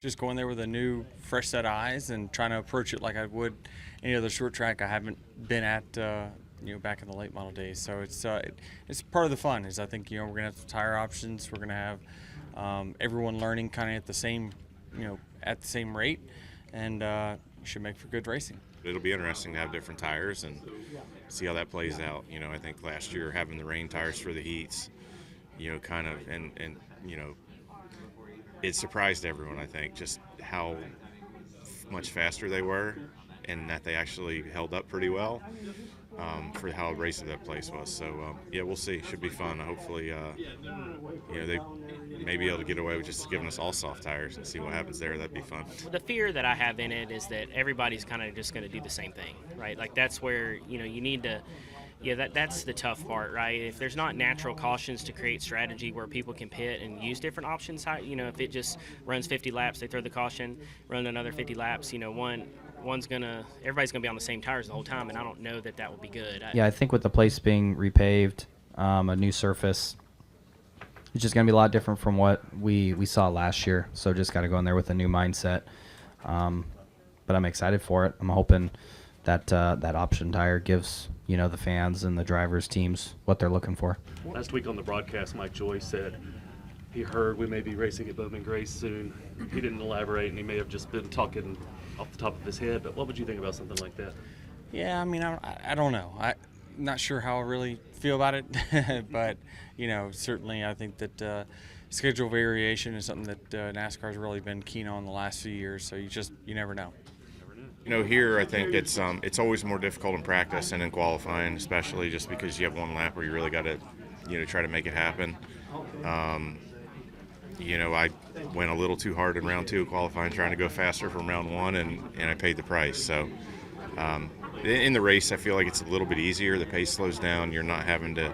Just going there with a new, fresh set of eyes and trying to approach it like I would any other short track I haven't been at, back in the late model days. So it's part of the fun. Is I think we're gonna have tire options. We're gonna have everyone learning kind of at the same, at the same rate, and should make for good racing. It'll be interesting to have different tires and see how that plays out. I think last year having the rain tires for the heats, it surprised everyone, I think, just how much faster they were and that they actually held up pretty well for how racing that place was. So, we'll see. Should be fun. Hopefully, they may be able to get away with just giving us all soft tires and see what happens there. That'd be fun. The fear that I have in it is that everybody's kind of just going to do the same thing, right? Like that's where, you need to – that's the tough part, right? If there's not natural cautions to create strategy where people can pit and use different options, if it just runs 50 laps, they throw the caution, run another 50 laps, everybody's gonna be on the same tires the whole time, and I don't know that would be good. I think with the place being repaved, a new surface, it's just gonna be a lot different from what we saw last year. So just got to go in there with a new mindset. But I'm excited for it. I'm hoping that that option tire gives the fans and the drivers' teams what they're looking for. Last week on the broadcast, Mike Joyce said he heard we may be racing at Bowman Gray soon. He didn't elaborate, and he may have just been talking off the top of his head, but what would you think about something like that? Yeah, I don't know. I'm not sure how I really feel about it, but, certainly I think that schedule variation is something that NASCAR's really been keen on the last few years, so you never know. Here I think it's always more difficult in practice and in qualifying, especially just because you have one lap where you really got to, try to make it happen. I went a little too hard in round 2 qualifying, trying to go faster from round 1, and I paid the price. So in the race, I feel like it's a little bit easier. The pace slows down. You're not having to,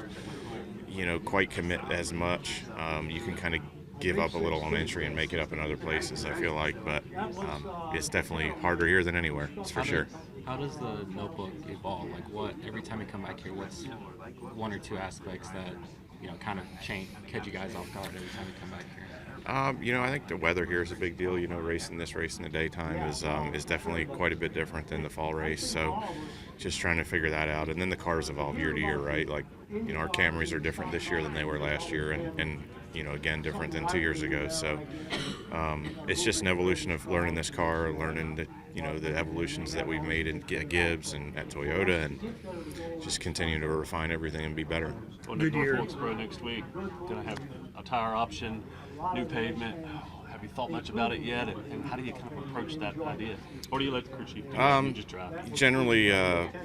quite commit as much. You can kind of give up a little on entry and make it up in other places, I feel like, but it's definitely harder here than anywhere, that's for sure. How does the notebook evolve? Every time you come back here, what's one or two aspects that kind of catch you guys off guard every time you come back here? I think the weather here is a big deal. Racing this race in the daytime is definitely quite a bit different than the fall race. So just trying to figure that out. And then the cars evolve year to year, right? Our Camrys are different this year than they were last year, and again, different than 2 years ago. So it's just an evolution of learning this car, learning the evolutions that we've made in Gibbs and at Toyota, and just continue to refine everything and be better. Going to North Wilkesboro next week, going to have a tire option, new pavement. Have you thought much about it yet, and how do you kind of approach that idea? Or do you let the crew chief do it? You just drive? Generally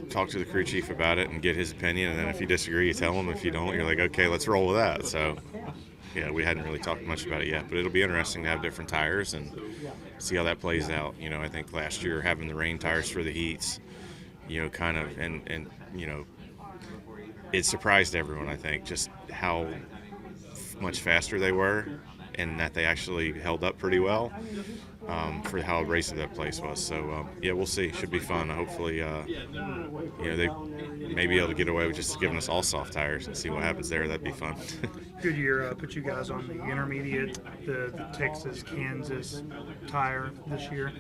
talk to the crew chief about it and get his opinion, and then if you disagree, you tell him. If you don't, you're like, okay, let's roll with that. So we hadn't really talked much about it yet, but it'll be interesting to have different tires and see how that plays out. I think last year having the rain tires for the heats, it surprised everyone, I think, just how much faster they were and that they actually held up pretty well for how racing that place was. So, we'll see. Should be fun. Hopefully, they may be able to get away with just giving us all soft tires and see what happens there. That'd be fun. Good year put you guys on the intermediate, the Texas-Kansas tire this year,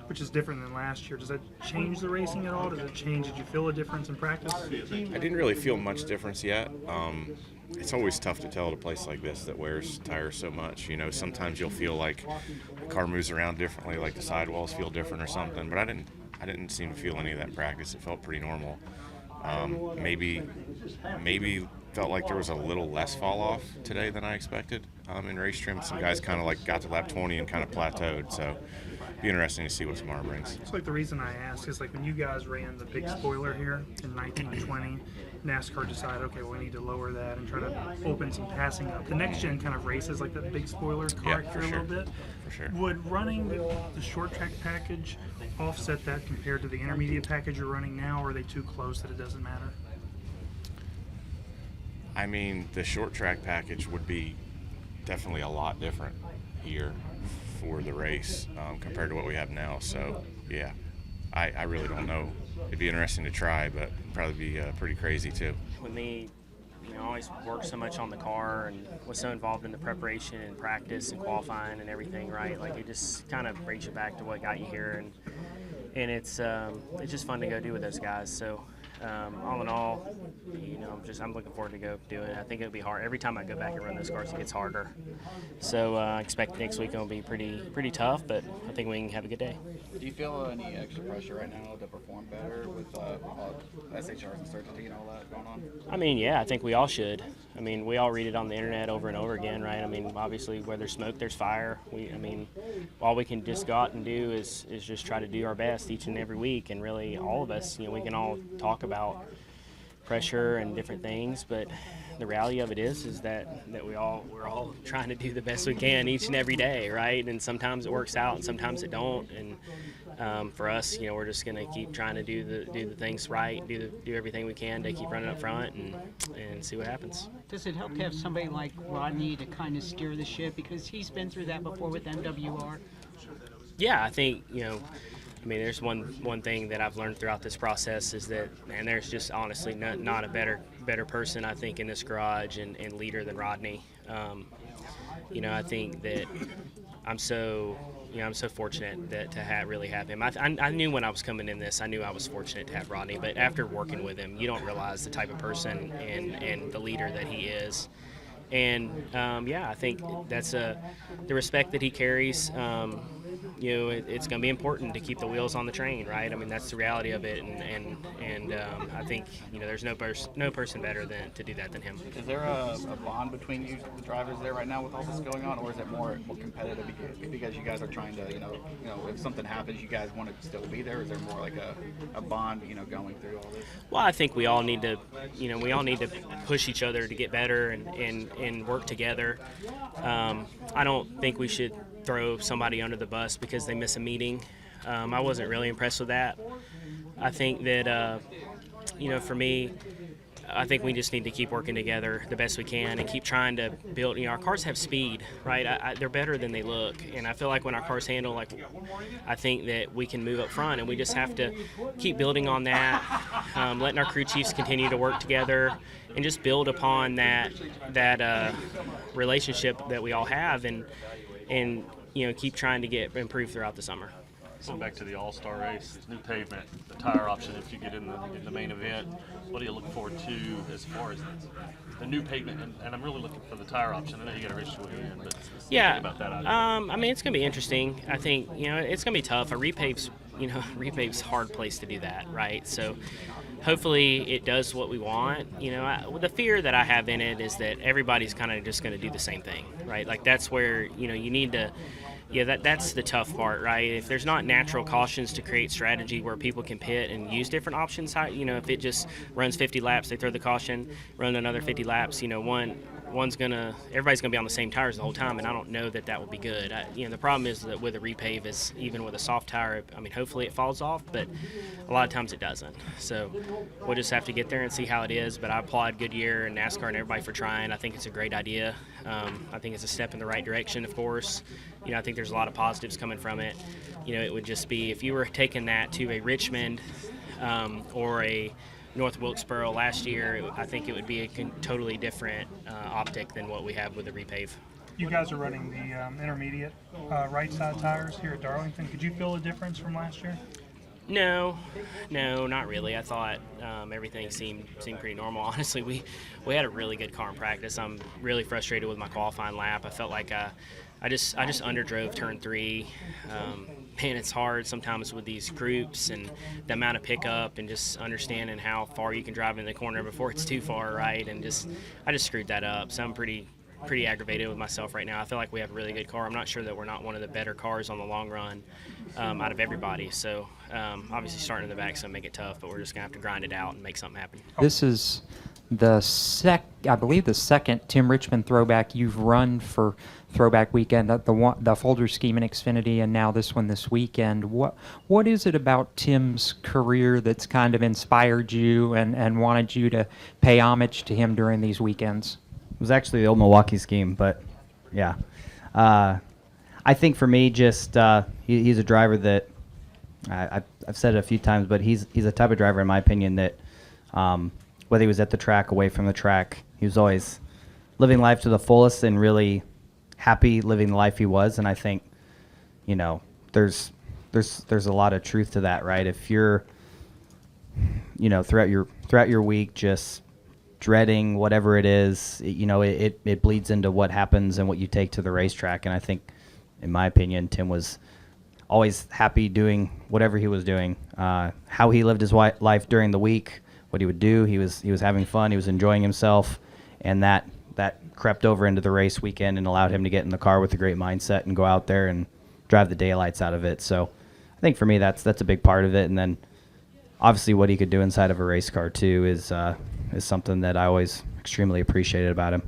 which is different than last year. Does that change the racing at all? Does it change? Did you feel a difference in practice? I didn't really feel much difference yet. It's always tough to tell at a place like this that wears tires so much. Sometimes you'll feel like the car moves around differently, like the sidewalls feel different or something. But I didn't seem to feel any of that in practice. It felt pretty normal. Maybe felt like there was a little less fall off today than I expected in race trim. Some guys kind of got to lap 20 and kind of plateaued. So be interesting to see what tomorrow brings. It's the reason I ask is when you guys ran the big spoiler here in 1920, NASCAR decided, okay, we need to lower that and try to open some passing up. The next gen kind of races like that big spoiler car here a little bit. For sure. Would running the short track package offset that compared to the intermediate package you're running now, or are they too close that it doesn't matter? The short track package would be definitely a lot different here for the race compared to what we have now. So, I really don't know. It'd be interesting to try, but probably be pretty crazy too. When the always worked so much on the car and was so involved in the preparation and practice and qualifying and everything, right? Like, it just kind of brings you back to what got you here, and it's just fun to go do with those guys. So all in all, I'm looking forward to go doing it. I think it'll be hard. Every time I go back and run those cars, it gets harder. So I expect next week it'll be pretty tough, but I think we can have a good day. Do you feel any extra pressure right now to perform better with all SHRs and certainty and all that going on? I mean, yeah, I think we all should. I mean, we all read it on the internet over and over again, right? I mean, obviously, where there's smoke, there's fire. All we can just go out and do is just try to do our best each and every week, and really, all of us, we can all talk about pressure and different things, but the reality of it is that we're all trying to do the best we can each and every day, right? And sometimes it works out, and sometimes it don't. And for us, we're just going to keep trying to do the things right, do everything we can to keep running up front and see what happens. Does it help to have somebody like Rodney to kind of steer the ship, because he's been through that before with MWR? Yeah, I think there's one thing that I've learned throughout this process is that, man, there's just honestly not a better person, I think, in this garage and leader than Rodney. I think that I'm so fortunate to really have him. I knew when I was coming in this, I knew I was fortunate to have Rodney, but after working with him, you don't realize the type of person and the leader that he is. And I think that's the respect that he carries. It's going to be important to keep the wheels on the train, right? I mean, that's the reality of it, and I think there's no person better to do that than him. Is there a bond between you, the drivers, there right now with all this going on, or is it more competitive because you guys are trying to, if something happens, you guys want to still be there? Or is there more like a bond, going through all this? Well, I think we all need to push each other to get better and work together. I don't think we should throw somebody under the bus because they miss a meeting. I wasn't really impressed with that. I think that, for me, I think we just need to keep working together the best we can and keep trying to build. Our cars have speed, right? They're better than they look, and I feel like when our cars handle, I think that we can move up front, and we just have to keep building on that, letting our crew chiefs continue to work together, and just build upon that relationship that we all have, and keep trying to improve throughout the summer. Going back to the All-Star race, new pavement, the tire option if you get in the main event, what do you look forward to as far as the new pavement? And I'm really looking for the tire option. I know you got a race to win, but yeah, about that it's going to be interesting. I think it's going to be tough. A repave's a hard place to do that, right? So hopefully it does what we want. The fear that I have in it is that everybody's kind of just going to do the same thing, right? Like, that's where you need to. Yeah, that's the tough part, right? If there's not natural cautions to create strategy where people can pit and use different options, if it just runs 50 laps, they throw the caution, run another 50 laps, everybody's gonna be on the same tires the whole time, and I don't know that would be good. The problem is that with a repave, is even with a soft tire, hopefully it falls off, but a lot of times it doesn't. So we'll just have to get there and see how it is. But I applaud Goodyear and NASCAR and everybody for trying. I think it's a great idea. I think it's a step in the right direction, of course. I think there's a lot of positives coming from it. It would just be, if you were taking that to a Richmond or a North Wilkesboro last year, I think it would be a totally different optic than what we have with the repave. You guys are running the intermediate right side tires here at Darlington. Could you feel a difference from last year? No, not really. I thought everything seemed pretty normal. Honestly, we had a really good car in practice. I'm really frustrated with my qualifying lap. I felt like I just underdrove turn 3. Man, it's hard sometimes with these groups and the amount of pickup and just understanding how far you can drive in the corner before it's too far, right? And I just screwed that up. So I'm pretty aggravated with myself right now. I feel like we have a really good car. I'm not sure that we're not one of the better cars on the long run out of everybody. So obviously starting in the back is going to make it tough, but we're just going to have to grind it out and make something happen. This is I believe the second Tim Richmond throwback you've run for Throwback Weekend, the Folder Scheme in Xfinity, and now this one this weekend. What is it about Tim's career that's kind of inspired you and wanted you to pay homage to him during these weekends? It was actually the old Milwaukee scheme, but yeah. I think for me, just he's a driver that I've said it a few times, but he's a type of driver, in my opinion, that whether he was at the track, away from the track, he was always living life to the fullest and really happy living the life he was. And I think, you know, there's a lot of truth to that, right? If you're, you know, throughout your week just dreading whatever it is, it bleeds into what happens and what you take to the racetrack. And I think, in my opinion, Tim was always happy doing whatever he was doing. How he lived his life during the week, what he would do, he was having fun, he was enjoying himself, and that crept over into the race weekend and allowed him to get in the car with a great mindset and go out there and drive the daylights out of it. So I think for me that's a big part of it. And then obviously what he could do inside of a race car too is something that I always extremely appreciated about him.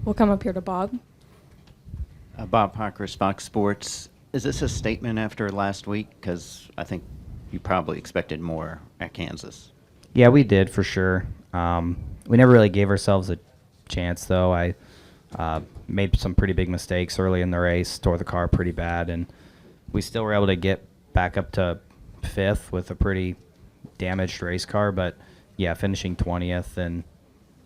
We'll come up here to Bob. Bob Parkhurst, Fox Sports. Is this a statement after last week? Because I think you probably expected more at Kansas. Yeah, we did for sure. We never really gave ourselves a chance, though. I made some pretty big mistakes early in the race, tore the car pretty bad, and we still were able to get back up to 5th with a pretty damaged race car. But yeah, finishing 20th and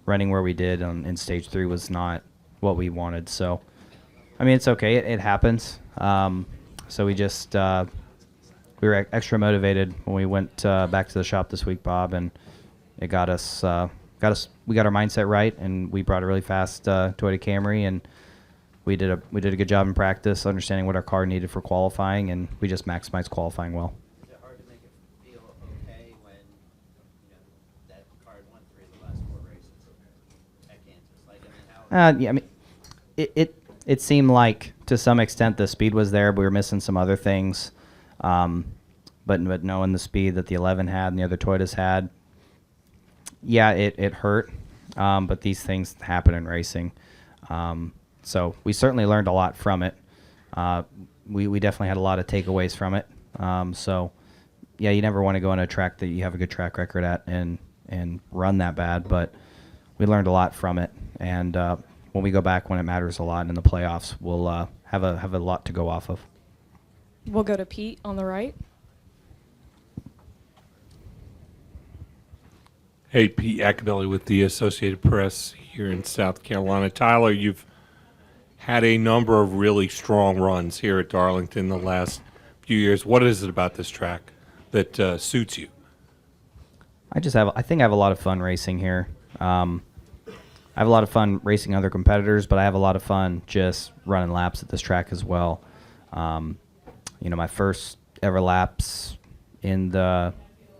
running where we did in stage 3 was not what we wanted. So, I mean, it's okay. It happens. So we just we were extra motivated when we went back to the shop this week, Bob, and it got us. We got our mindset right, and we brought a really fast Toyota Camry, and we did a good job in practice, understanding what our car needed for qualifying, and we just maximized qualifying well. Is it hard to make it feel okay when that car had won 3 of the last 4 races at Kansas? Like, I mean, how? Yeah, I mean, it seemed like to some extent the speed was there, but we were missing some other things. But knowing the speed that the 11 had and the other Toyotas had, yeah, it hurt. But these things happen in racing. So we certainly learned a lot from it. We definitely had a lot of takeaways from it. So yeah, you never want to go on a track that you have a good track record at and run that bad, but we learned a lot from it. And when we go back when it matters a lot in the playoffs, we'll have a lot to go off of. We'll go to Pete on the right. Hey, Pete Acabelli with the Associated Press here in South Carolina. Tyler, you've had a number of really strong runs here at Darlington the last few years. What is it about this track that suits you? I think I have a lot of fun racing here. I have a lot of fun racing other competitors, but I have a lot of fun just running laps at this track as well. My first ever laps in the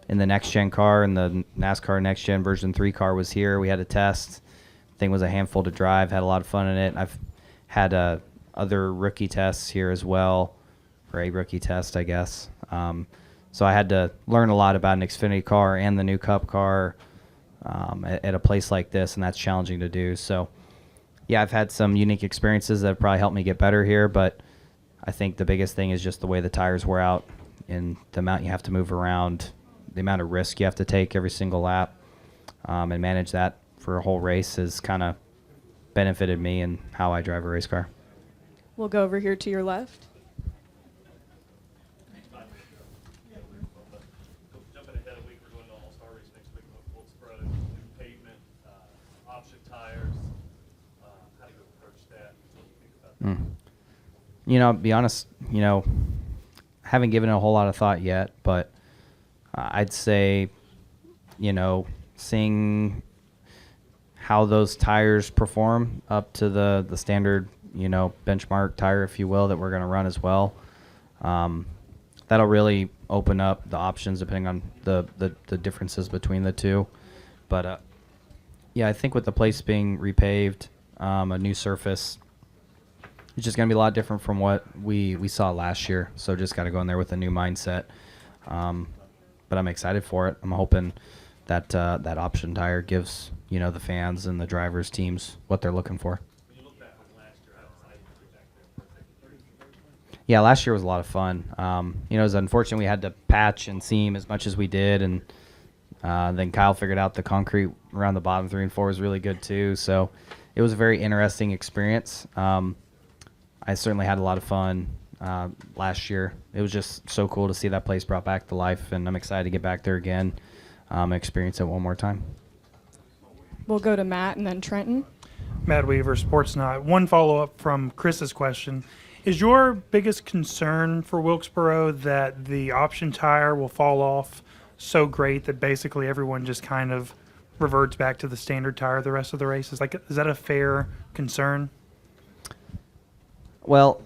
next gen car, in the NASCAR Next Gen version 3 car was here. We had a test. Thing was a handful to drive. Had a lot of fun in it. I've had other rookie tests here as well, or a rookie test, I guess. So I had to learn a lot about an Xfinity car and the new Cup car at a place like this, and that's challenging to do. So, yeah, I've had some unique experiences that have probably helped me get better here, but I think the biggest thing is just the way the tires wear out and the amount you have to move around, the amount of risk you have to take every single lap, and manage that for a whole race has kind of benefited me in how I drive a race car. We'll go over here to your left. Jumping ahead a week, we're going to All-Star race next week in North Wilkesboro. New pavement, option tires. How do you approach that? What do you think about that? To be honest, haven't given it a whole lot of thought yet, but I'd say, seeing how those tires perform up to the standard, benchmark tire, if you will, that we're going to run as well, that'll really open up the options depending on the differences between the two. But, yeah, I think with the place being repaved, a new surface, it's just going to be a lot different from what we saw last year. So just got to go in there with a new mindset. But I'm excited for it. I'm hoping that that option tire gives, the fans and the drivers' teams what they're looking for. When you look back on last year, how excited were you back there? Yeah, last year was a lot of fun. It was unfortunate we had to patch and seam as much as we did, and then Kyle figured out the concrete around the bottom 3 and 4 was really good too. So it was a very interesting experience. I certainly had a lot of fun last year. It was just so cool to see that place brought back to life, and I'm excited to get back there again. experience it one more time. We'll go to Matt and then Trenton. Matt Weaver, Sportsnot. One follow-up from Chris's question. Is your biggest concern for Wilkesboro that the option tire will fall off so great that basically everyone just kind of reverts back to the standard tire the rest of the race? Is that a fair concern? Well,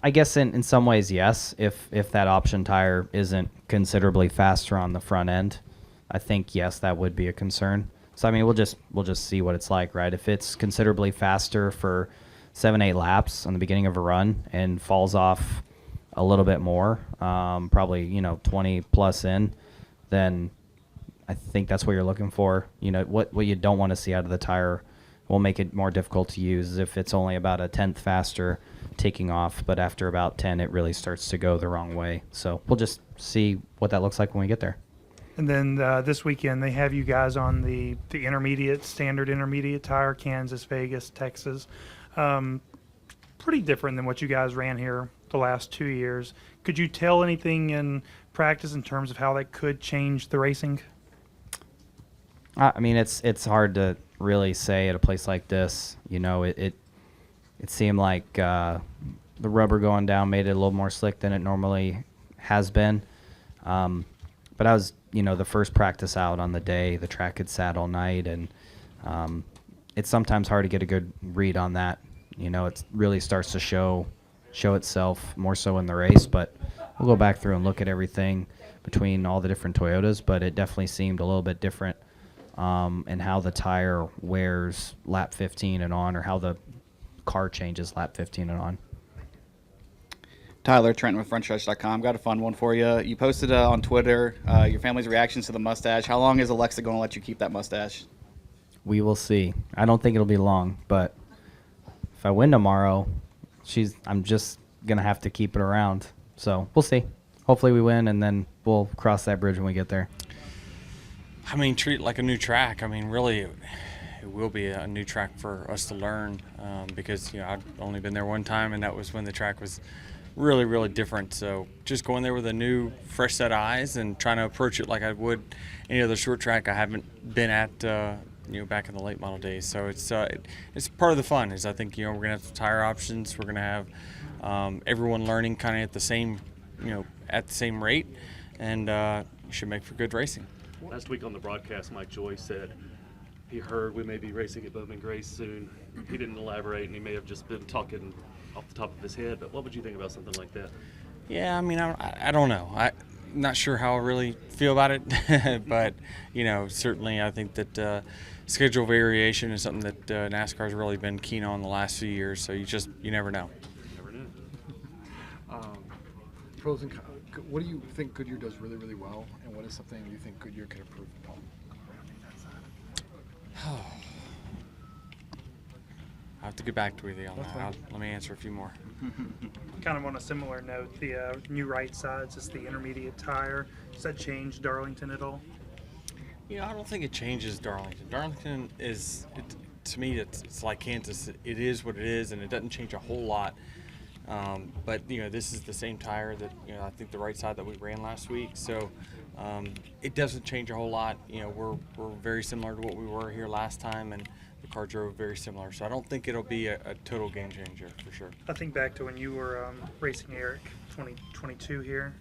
I guess in some ways, yes. If that option tire isn't considerably faster on the front end, I think, yes, that would be a concern. So, I mean, we'll just see what it's like, right? If it's considerably faster for 7-8 laps on the beginning of a run and falls off a little bit more, probably 20 plus in, then I think that's what you're looking for. What you don't want to see out of the tire will make it more difficult to use if it's only about a tenth faster taking off, but after about 10 it really starts to go the wrong way. So we'll just see what that looks like when we get there. And then this weekend they have you guys on the standard intermediate tire, Kansas, Vegas, Texas. Pretty different than what you guys ran here the last 2 years. Could you tell anything in practice in terms of how that could change the racing? I mean, it's hard to really say at a place like this. It seemed like the rubber going down made it a little more slick than it normally has been. But I was, the first practice out on the day. The track had sat all night, and it's sometimes hard to get a good read on that. It really starts to show itself more so in the race. But we'll go back through and look at everything between all the different Toyotas. But it definitely seemed a little bit different in how the tire wears lap 15 and on, or how the car changes lap 15 and on. Tyler, Trenton with FrontStretch.com. Got a fun one for you. You posted on Twitter your family's reactions to the mustache. How long is Alexa going to let you keep that mustache? We will see. I don't think it'll be long, but if I win tomorrow, I'm just going to have to keep it around. So we'll see. Hopefully we win, and then we'll cross that bridge when we get there. I mean, treat it like a new track. I mean, really, it will be a new track for us to learn because, I've only been there one time, and that was when the track was really, really different. So just going there with a new, fresh set of eyes and trying to approach it like I would any other short track I haven't been at, back in the late model days. So it's part of the fun. Is I think we're gonna have some tire options. We're gonna have everyone learning kind of at the same rate, and should make for good racing. Last week on the broadcast, Mike Joy said he heard we may be racing at Bowman Grace soon. He didn't elaborate, and he may have just been talking off the top of his head, but what would you think about something like that? Yeah, I mean, I don't know. I'm not sure how I really feel about it, but, certainly I think that schedule variation is something that NASCAR's really been keen on the last few years, so you never know. Never knew. Pros and cons. What do you think Goodyear does really, really well, and what is something you think Goodyear could improve upon? I have to get back to you on that. Let me answer a few more. Kind of on a similar note, the new right sides is the intermediate tire. Does that change Darlington at all? I don't think it changes Darlington. Darlington to me, it's like Kansas. It is what it is, and it doesn't change a whole lot. But this is the same tire that I think the right side that we ran last week. So it doesn't change a whole lot. We're very similar to what we were here last time, and the car drove very similar. So I don't think it'll be a total game changer for sure. I think back to when you were racing Eric 2022 here.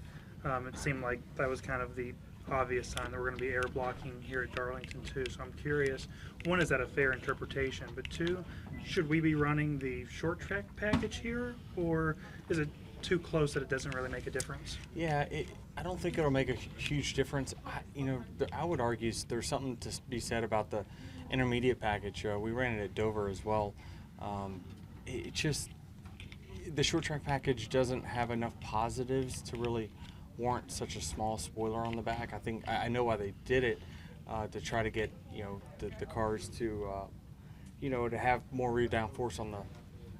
It seemed like that was kind of the obvious sign that we're going to be air blocking here at Darlington too. So I'm curious, one, is that a fair interpretation? But two, should we be running the short track package here, or is it too close that it doesn't really make a difference? Yeah, I don't think it'll make a huge difference. I would argue there's something to be said about the intermediate package. We ran it at Dover as well. The short track package doesn't have enough positives to really warrant such a small spoiler on the back. I know why they did it, to try to get the cars to to have more rear down force on the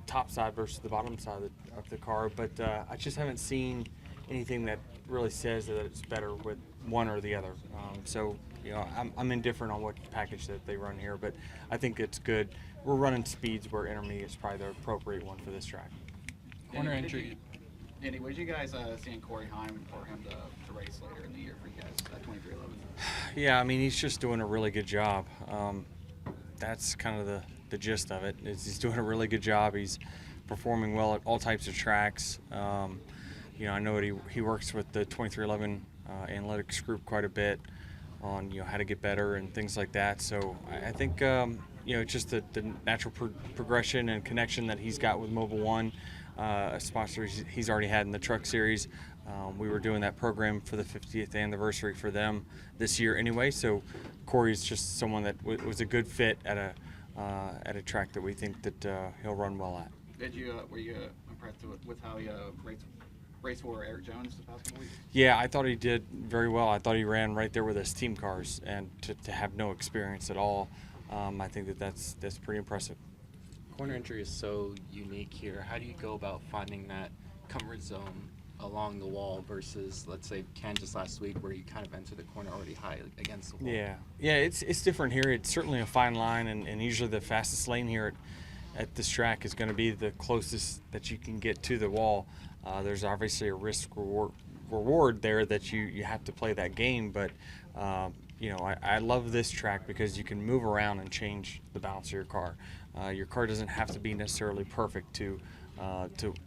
top side versus the bottom side of the car. But I just haven't seen anything that really says that it's better with one or the other. So I'm indifferent on what package that they run here, but I think it's good. We're running speeds where intermediate is probably the appropriate one for this track. Corner entry. Danny, what did you guys see in Corey Heim for him to race later in the year for you guys at 2311? Yeah, I mean, he's just doing a really good job. That's kind of the gist of it. He's doing a really good job. He's performing well at all types of tracks. I know that he works with the 2311 analytics group quite a bit on how to get better and things like that. So I think it's just the natural progression and connection that he's got with Mobile One, a sponsor he's already had in the Truck Series. We were doing that program for the 50th anniversary for them this year anyway. So Corey's just someone that was a good fit at a track that we think that he'll run well at. Were you impressed with how he raced for Eric Jones the past couple weeks? Yeah, I thought he did very well. I thought he ran right there with his team cars, and to have no experience at all, I think that's pretty impressive. Corner entry is so unique here. How do you go about finding that comfort zone along the wall versus, let's say, Kansas last week, where you kind of enter the corner already high against the wall? Yeah, it's different here. It's certainly a fine line, and usually the fastest lane here at this track is going to be the closest that you can get to the wall. There's obviously a risk reward there that you have to play that game, but I love this track because you can move around and change the balance of your car. Your car doesn't have to be necessarily perfect to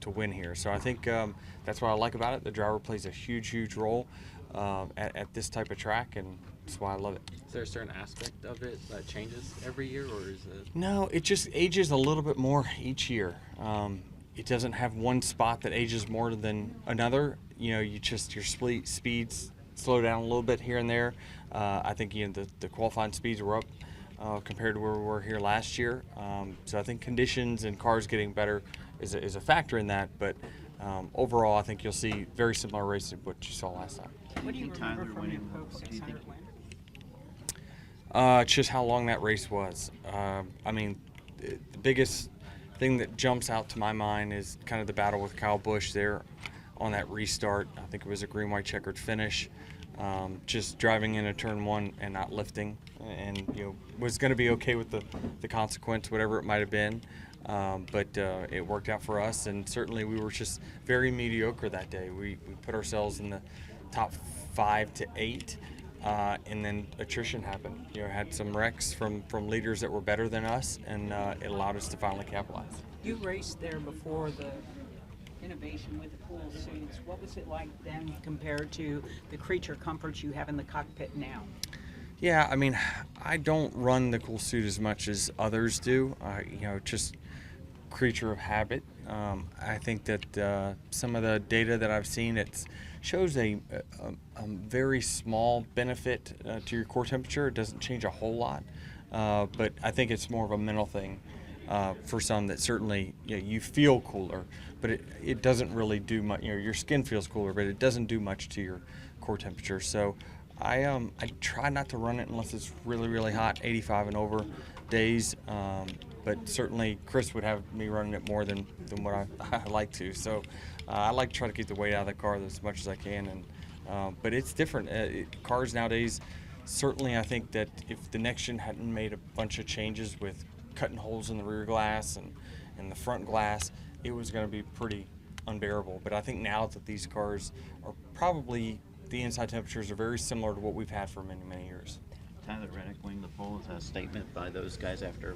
win here. So I think that's what I like about it. The driver plays a huge role at this type of track, and that's why I love it. Is there a certain aspect of it that changes every year, or is it? No, it just ages a little bit more each year. It doesn't have one spot that ages more than another. Your speeds slow down a little bit here and there. I think the qualifying speeds were up compared to where we were here last year. So I think conditions and cars getting better is a factor in that. But overall, I think you'll see very similar racing to what you saw last time. What do you remember from your Coke 600 win? Just how long that race was. I mean, the biggest thing that jumps out to my mind is kind of the battle with Kyle Busch there on that restart. I think it was a green, white checkered finish. Just driving into turn one and not lifting, and was going to be okay with the consequence, whatever it might have been. But it worked out for us, and certainly we were just very mediocre that day. We put ourselves in the top 5 to 8, and then attrition happened. Had some wrecks from leaders that were better than us, and it allowed us to finally capitalize. You raced there before the innovation with the cool suits. What was it like then compared to the creature comforts you have in the cockpit now? Yeah, I mean, I don't run the cool suit as much as others do. Just creature of habit. I think that some of the data that I've seen, it shows a very small benefit to your core temperature. It doesn't change a whole lot, but I think it's more of a mental thing for some that certainly you feel cooler, but it doesn't really do much. Your skin feels cooler, but it doesn't do much to your core temperature. So I try not to run it unless it's really hot, 85 and over days. But certainly Chris would have me running it more than what I like to. So I like to try to keep the weight out of the car as much as I can. And but it's different. Cars nowadays, certainly I think that if the next gen hadn't made a bunch of changes with cutting holes in the rear glass and the front glass, it was going to be pretty unbearable. But I think now that these cars are probably, the inside temperatures are very similar to what we've had for many years. Tyler Reddick winning the pole with a statement by those guys after